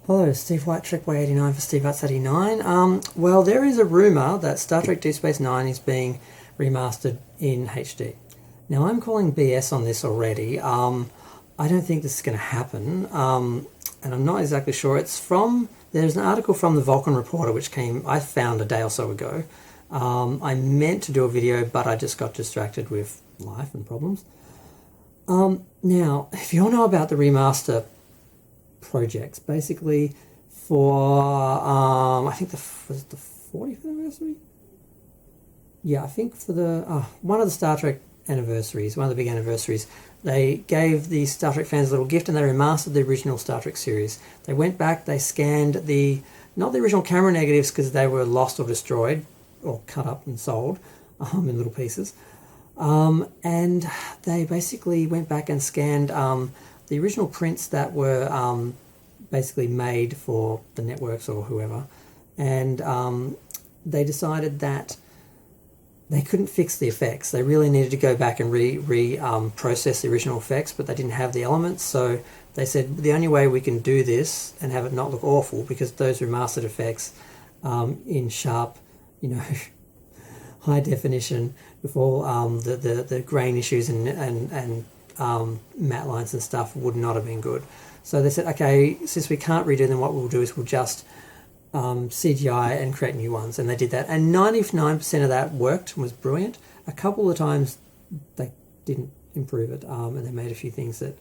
Hello, Steve White, TREK DS9 for Steve Arts 89. Well, there is a rumour that Star Trek DS9 is being remastered in HD. Now, I'm calling BS on this already. I don't think this is going to happen, and I'm not exactly sure. There's an article from the Vulcan Reporter which I found a day or so ago. I meant to do a video, but I just got distracted with life and problems. Now, if you all know about the remaster projects, basically for I think was it the 40th anniversary? Yeah, I think for the one of the Star Trek anniversaries, one of the big anniversaries, they gave the Star Trek fans a little gift and they remastered the original Star Trek series. They went back, they scanned not the original camera negatives because they were lost or destroyed or cut up and sold in little pieces, and they basically went back and scanned the original prints that were basically made for the networks or whoever, and they decided that they couldn't fix the effects. They really needed to go back and process the original effects, but they didn't have the elements, so they said the only way we can do this and have it not look awful, because those remastered effects in sharp, high definition with all the grain issues and matte lines and stuff would not have been good. So they said, okay, since we can't redo them, what we'll do is we'll just CGI and create new ones. And they did that. And 99% of that worked and was brilliant. A couple of times they didn't improve it, and they made a few things that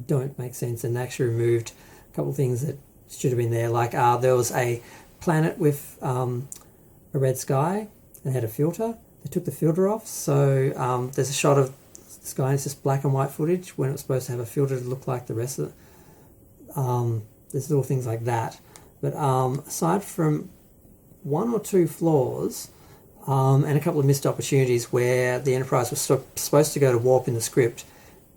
don't make sense, and they actually removed a couple of things that should have been there. Like there was a planet with a red sky and had a filter. They took the filter off, so there's a shot of the sky and it's just black and white footage when it was supposed to have a filter to look like the rest of it. There's little things like that. But aside from one or two flaws and a couple of missed opportunities where the Enterprise was supposed to go to warp in the script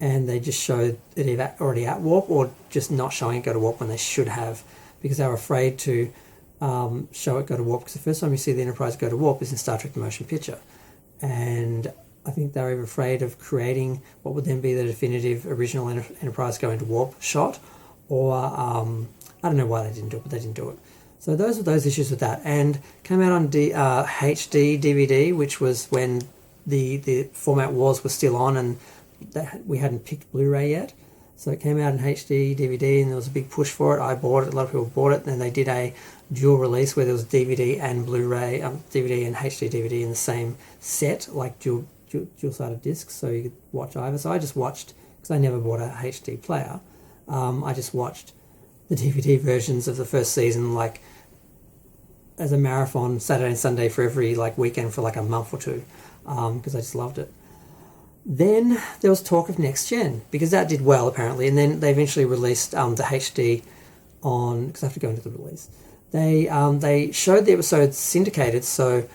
and they just showed it either already at warp or just not showing it go to warp when they should have, because they were afraid to show it go to warp, because the first time you see the Enterprise go to warp is in Star Trek The Motion Picture. And I think they were afraid of creating what would then be the definitive original Enterprise going to warp shot, or I don't know why they didn't do it, but they didn't do it. So those were those issues with that, and came out on HD DVD, which was when the format wars were still on, and we hadn't picked Blu-ray yet. So it came out in HD DVD, and there was a big push for it. I bought it, a lot of people bought it, and they did a dual release where there was DVD and Blu-ray, DVD and HD DVD in the same set, like dual-sided discs, so you could watch either. So I just watched, because I never bought a HD player, I just watched the DVD versions of the first season, like as a marathon, Saturday and Sunday for every weekend for a month or two, because I just loved it. Then there was talk of Next Gen, because that did well apparently, and then they eventually released the HD on, because I have to go into the release. They showed the episodes syndicated, so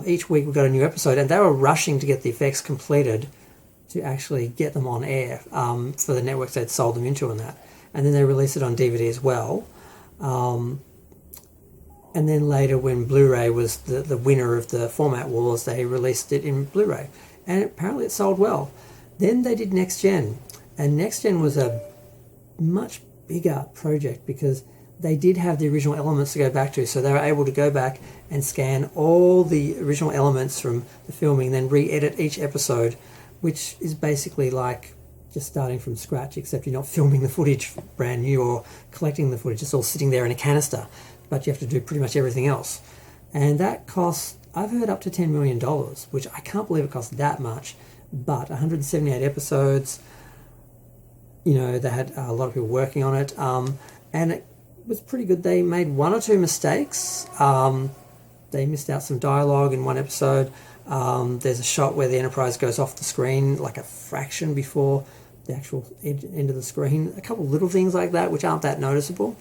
each week we got a new episode, and they were rushing to get the effects completed to actually get them on air for the networks they'd sold them into and that. And then they released it on DVD as well. And then later, when Blu-ray was the winner of the format wars, they released it in Blu-ray. And apparently it sold well. Then they did Next Gen. And Next Gen was a much bigger project, because they did have the original elements to go back to. So they were able to go back and scan all the original elements from the filming, then re-edit each episode, which is basically like just starting from scratch, except you're not filming the footage brand new or collecting the footage. It's all sitting there in a canister, but you have to do pretty much everything else. And that costs, I've heard, up to $10 million, which I can't believe it costs that much. But 178 episodes, they had a lot of people working on it, and it was pretty good. They made one or two mistakes. They missed out some dialogue in one episode. There's a shot where the Enterprise goes off the screen like a fraction before the actual end of the screen. A couple of little things like that which aren't that noticeable.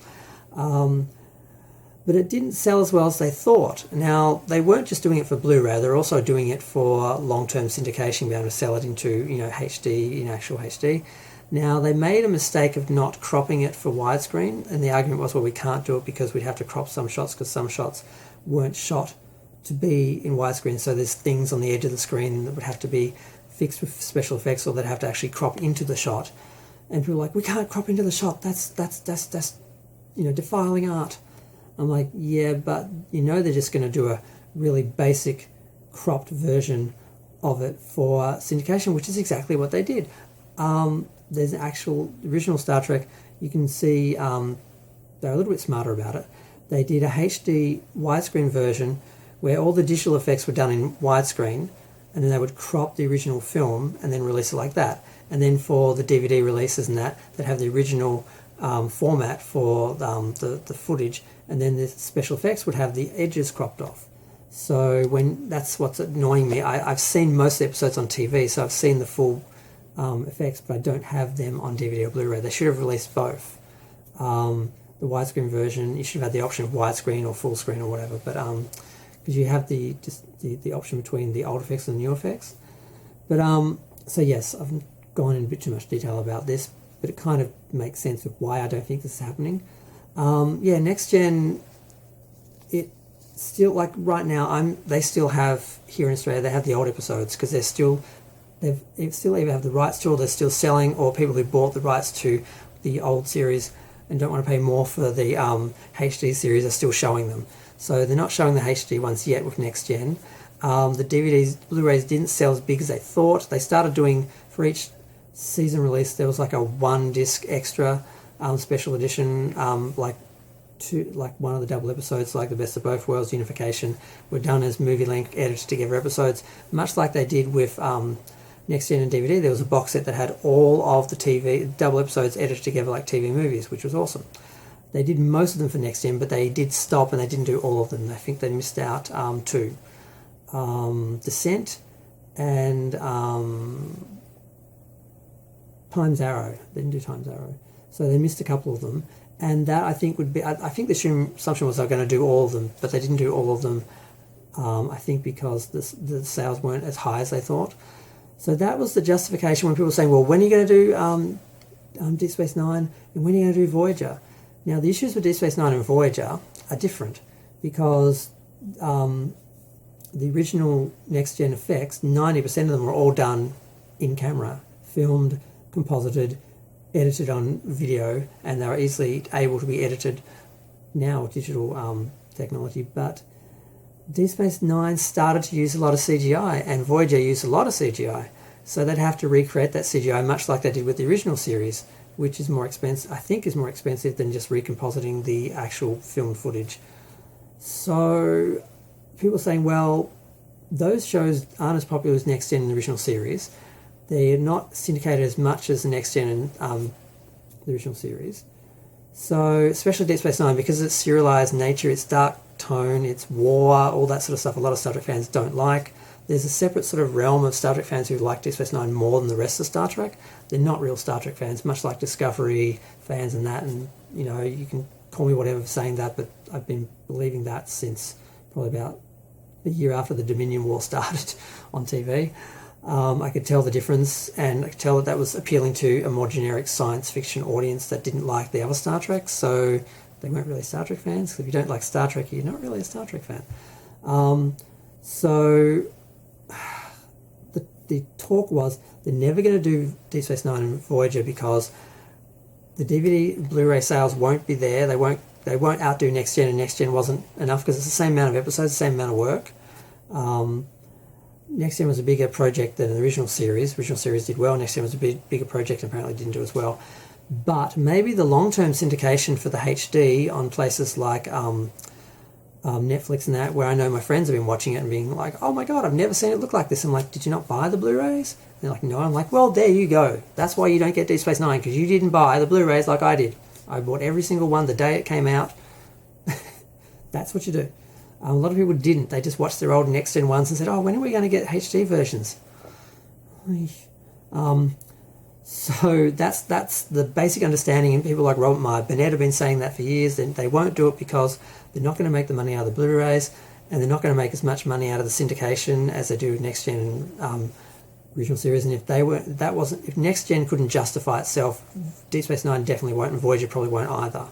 But it didn't sell as well as they thought. Now, they weren't just doing it for Blu-ray, they're also doing it for long-term syndication, being able to sell it into HD, actual HD. Now, they made a mistake of not cropping it for widescreen, and the argument was, well, we can't do it because we'd have to crop some shots, because some shots weren't shot to be in widescreen, so there's things on the edge of the screen that would have to be fixed with special effects, or they'd have to actually crop into the shot. And people were like, we can't crop into the shot, that's defiling art. I'm like, yeah, but they're just going to do a really basic cropped version of it for syndication, which is exactly what they did. There's an actual original Star Trek. You can see they're a little bit smarter about it. They did a HD widescreen version where all the digital effects were done in widescreen, and then they would crop the original film and then release it like that. And then for the DVD releases and they'd have the original format for the footage, and then the special effects would have the edges cropped off. So that's what's annoying me. I've seen most of the episodes on TV, so I've seen the full effects, but I don't have them on DVD or Blu-ray. They should have released both. The widescreen version, you should have had the option of widescreen or full screen or whatever, but because you have the option between the old effects and the new effects. But so yes, I've gone in a bit too much detail about this, but it kind of makes sense of why I don't think this is happening. Next gen, it still, like right now, they still have, here in Australia, they have the old episodes because they've still either have the rights to, or they're still selling, or people who bought the rights to the old series and don't want to pay more for the HD series are still showing them. So they're not showing the HD ones yet with next gen. The DVDs, Blu-rays didn't sell as big as they thought. They started doing, for each season release, there was like a 1 disc extra special edition, like one of the double episodes, like the Best of Both Worlds, Unification, were done as movie length edited together episodes, much like they did with Next Gen and DVD. There was a box set that had all of the TV double episodes edited together like TV movies, which was awesome. They did most of them for Next Gen, but they did stop and they didn't do all of them. I think they missed out 2. Descent and Times Arrow. They didn't do Times Arrow. So they missed a couple of them. And that, I think, would be... I think the assumption was they were going to do all of them, but they didn't do all of them, I think because the sales weren't as high as they thought. So that was the justification when people were saying, well, when are you going to do Deep Space Nine and when are you going to do Voyager? Now, the issues with Deep Space Nine and Voyager are different because the original next-gen effects, 90% of them were all done in camera, filmed, composited, edited on video, and they were easily able to be edited now with digital technology. But Deep Space Nine started to use a lot of CGI, and Voyager used a lot of CGI. So they'd have to recreate that CGI much like they did with the original series, which is more expensive, I think is more expensive than just recompositing the actual filmed footage. So people are saying, well, those shows aren't as popular as Next Gen in the original series. They're not syndicated as much as the Next Gen and the original series. So, especially Deep Space Nine, because of its serialized nature, its dark tone, its war, all that sort of stuff, a lot of Star Trek fans don't like. There's a separate sort of realm of Star Trek fans who like Deep Space Nine more than the rest of Star Trek. They're not real Star Trek fans, much like Discovery fans and that. And, you can call me whatever for saying that, but I've been believing that since probably about a year after the Dominion War started on TV. I could tell the difference, and I could tell that was appealing to a more generic science fiction audience that didn't like the other Star Trek, so they weren't really Star Trek fans. Because if you don't like Star Trek, you're not really a Star Trek fan. So the talk was they're never going to do Deep Space Nine and Voyager because the DVD Blu-ray sales won't be there. They won't outdo Next Gen, and Next Gen wasn't enough because it's the same amount of episodes, the same amount of work. Next Gen was a bigger project than the original series. The original series did well. Next Gen was a bigger project and apparently didn't do as well. But maybe the long-term syndication for the HD on places like Netflix and that, where I know my friends have been watching it and being like, oh my God, I've never seen it look like this. I'm like, did you not buy the Blu-rays? And they're like, no. I'm like, well, there you go. That's why you don't get Deep Space Nine, because you didn't buy the Blu-rays like I did. I bought every single one the day it came out. That's what you do. A lot of people didn't. They just watched their old Next Gen ones and said, oh, when are we going to get HD versions? So that's the basic understanding, and people like Robert Meyer Burnett have been saying that for years. They won't do it because they're not going to make the money out of the Blu-rays, and they're not going to make as much money out of the syndication as they do with Next Gen original series. And if Next Gen couldn't justify itself, Deep Space Nine definitely won't, and Voyager probably won't either.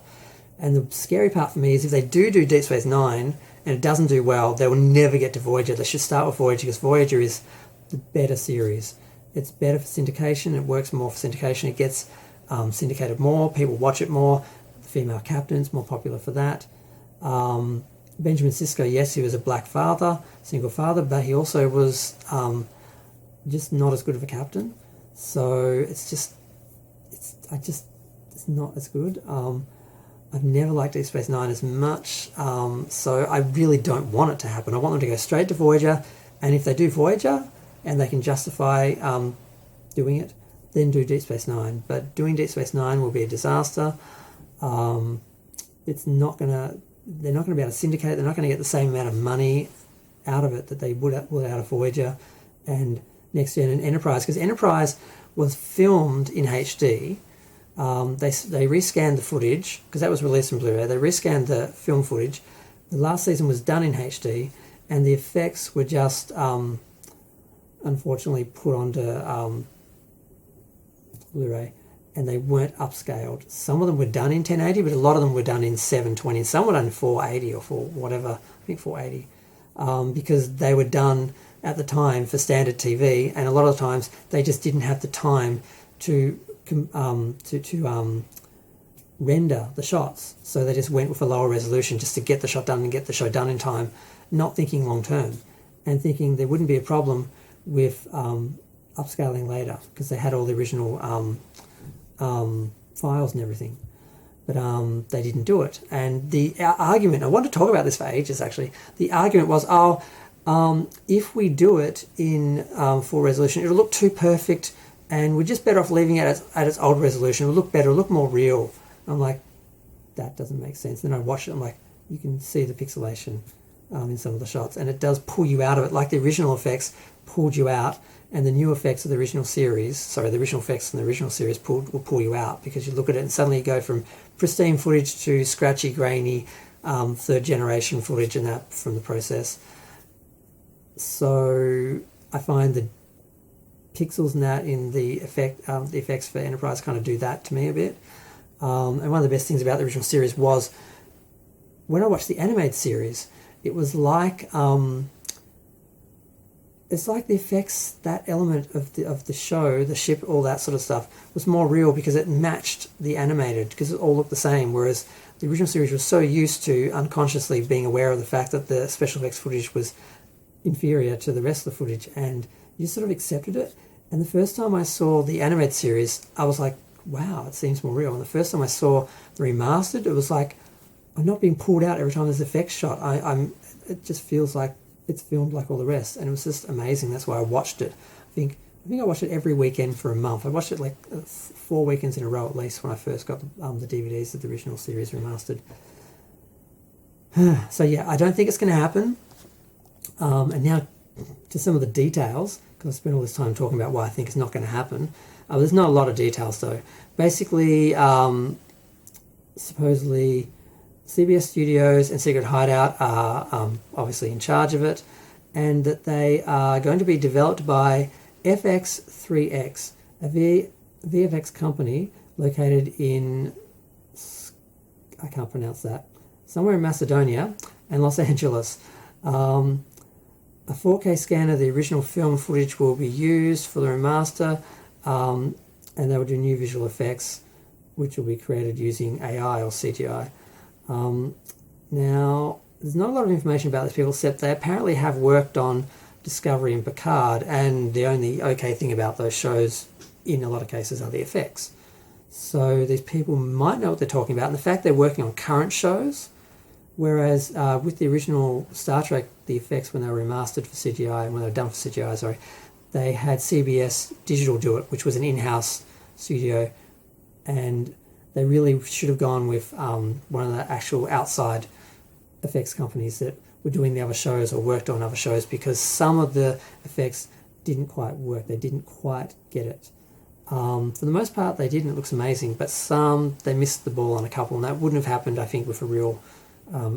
And the scary part for me is if they do Deep Space Nine and it doesn't do well, they will never get to Voyager. They should start with Voyager because Voyager is the better series. It's better for syndication. It works more for syndication. It gets syndicated more. People watch it more. female captains, more popular for that. Benjamin Sisko, yes, he was a black father, single father, but he also was just not as good of a captain. So it's not as good. I've never liked Deep Space Nine as much, so I really don't want it to happen. I want them to go straight to Voyager, and if they do Voyager and they can justify doing it, then do Deep Space Nine. But doing Deep Space Nine will be a disaster. It's not gonna. They're not going to be able to syndicate it. They're not going to get the same amount of money out of it that they would out of Voyager and Next Gen and Enterprise, because Enterprise was filmed in HD. They rescanned the footage because that was released in Blu-ray. They rescanned the film footage. The last season was done in HD, and the effects were just unfortunately put onto Blu-ray, and they weren't upscaled. Some of them were done in 1080, but a lot of them were done in 720. Some were done in 480 or 4 whatever. I think 480, because they were done at the time for standard TV, and a lot of the times they just didn't have the time to render the shots, so they just went with a lower resolution just to get the shot done and get the show done in time, not thinking long term, and thinking there wouldn't be a problem with upscaling later because they had all the original files and everything, but they didn't do it. And the argument, I wanted to talk about this for ages actually, the argument was, if we do it in full resolution, it'll look too perfect, and we're just better off leaving it at its old resolution. It'll look better, it'll look more real. I'm like, that doesn't make sense. Then I watch it, I'm like, you can see the pixelation in some of the shots, and it does pull you out of it, like the original effects pulled you out, and the new effects of the original series, the original effects from the original series will pull you out, because you look at it and suddenly you go from pristine footage to scratchy, grainy, third generation footage and that from the process. So I find the pixels and that in the effects for Enterprise kind of do that to me a bit. And one of the best things about the original series was when I watched the animated series, it was like it's like the effects, that element of the show, the ship, all that sort of stuff was more real because it matched the animated, because it all looked the same, whereas the original series was so used to unconsciously being aware of the fact that the special effects footage was inferior to the rest of the footage, and you sort of accepted it. And the first time I saw the animated series, I was like, wow, it seems more real. And the first time I saw the remastered, it was like, I'm not being pulled out every time there's an effects shot. It just feels like it's filmed like all the rest, and it was just amazing. That's why I watched it. I think I watched it every weekend for a month. I watched it like 4 weekends in a row at least when I first got the DVDs of the original series remastered. So yeah, I don't think it's going to happen. And now to some of the details, because I spent all this time talking about why I think it's not going to happen. There's not a lot of details though. Basically, supposedly CBS Studios and Secret Hideout are obviously in charge of it, and that they are going to be developed by FX3X, a VFX company located in, I can't pronounce that, somewhere in Macedonia and Los Angeles. A 4K scan of the original film footage will be used for the remaster, and they will do new visual effects, which will be created using AI or CGI. Now, there's not a lot of information about these people, except they apparently have worked on Discovery and Picard, and the only okay thing about those shows, in a lot of cases, are the effects. So these people might know what they're talking about, and the fact they're working on current shows, whereas with the original Star Trek, the effects when they were remastered for CGI, and when they were done for CGI, they had CBS Digital do it, which was an in-house studio, and they really should have gone with one of the actual outside effects companies that were doing the other shows or worked on other shows, because some of the effects didn't quite work. They didn't quite get it. For the most part, they didn't. It looks amazing, but some, they missed the ball on a couple, and that wouldn't have happened, I think, with a real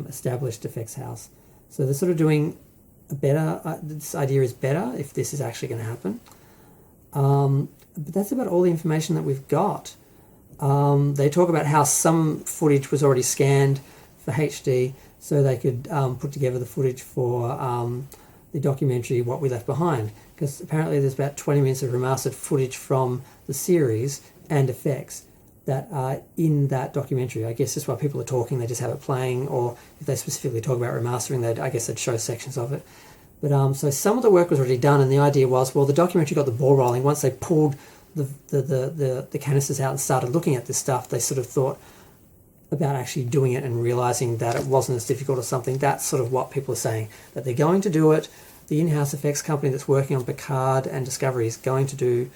established effects house. So they're sort of doing a better, this idea is better if this is actually going to happen. But that's about all the information that we've got. They talk about how some footage was already scanned for HD, so they could put together the footage for the documentary What We Left Behind, because apparently there's about 20 minutes of remastered footage from the series and effects that are in that documentary. I guess just while people are talking, they just have it playing, or if they specifically talk about remastering, I guess they'd show sections of it. But so some of the work was already done, and the idea was, well, the documentary got the ball rolling. Once they pulled the canisters out and started looking at this stuff, they sort of thought about actually doing it and realizing that it wasn't as difficult as something. That's sort of what people are saying, that they're going to do it. The in-house effects company that's working on Picard and Discovery is going to do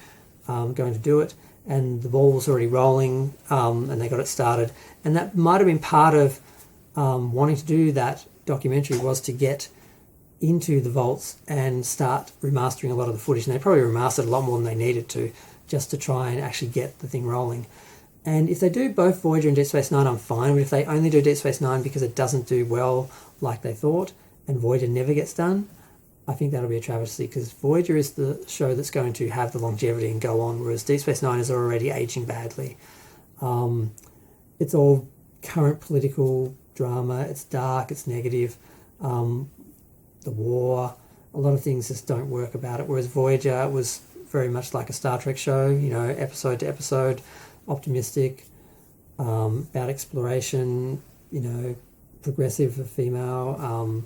it, and the ball was already rolling, and they got it started. And that might have been part of wanting to do that documentary, was to get into the vaults and start remastering a lot of the footage. And they probably remastered a lot more than they needed to, just to try and actually get the thing rolling. And if they do both Voyager and Deep Space Nine, I'm fine. But if they only do Deep Space Nine because it doesn't do well like they thought, and Voyager never gets done, I think that'll be a travesty, because Voyager is the show that's going to have the longevity and go on, whereas Deep Space Nine is already aging badly. It's all current political drama. It's dark. It's negative. The war, a lot of things just don't work about it. Whereas Voyager was very much like a Star Trek show, you know, episode to episode, optimistic, about exploration, you know, progressive for female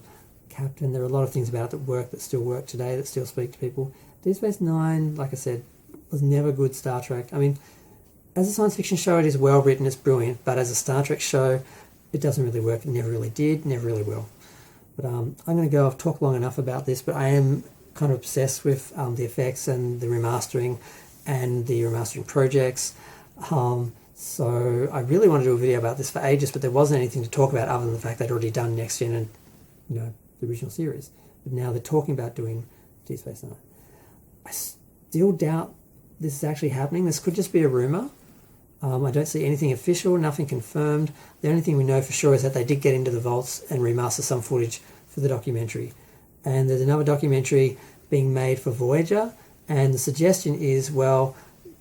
captain. There are a lot of things about it that still work today, that still speak to people. Deep Space Nine, like I said, was never good Star Trek. I mean, as a science fiction show, it is well written, it's brilliant, but as a Star Trek show, it doesn't really work. It never really did, never really will. But I'm going to go, I've talked long enough about this, but I am kind of obsessed with the effects and the remastering and the remastering projects. So I really want to do a video about this for ages, but there wasn't anything to talk about other than the fact they'd already done Next Gen and, you know, the original series. But now they're talking about doing Deep Space Nine. I still doubt this is actually happening. This could just be a rumor. I don't see anything official, nothing confirmed. The only thing we know for sure is that they did get into the vaults and remaster some footage for the documentary. And there's another documentary being made for Voyager, and the suggestion is, well,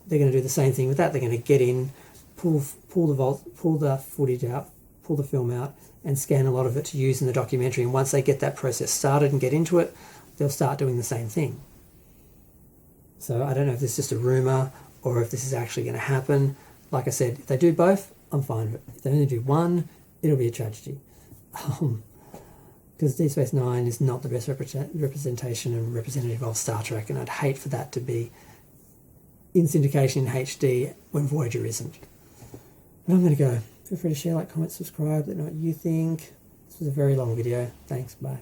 they're going to do the same thing with that. They're going to get in, pull the footage out, pull the film out, and scan a lot of it to use in the documentary. And once they get that process started and get into it, they'll start doing the same thing. So I don't know if this is just a rumor or if this is actually going to happen. Like I said, if they do both, I'm fine with it. If they only do one, it'll be a tragedy. Because Deep Space Nine is not the best representation and representative of Star Trek, and I'd hate for that to be in syndication in HD when Voyager isn't. And I'm going to go. Feel free to share, like, comment, subscribe, let me know what you think. This was a very long video. Thanks, bye.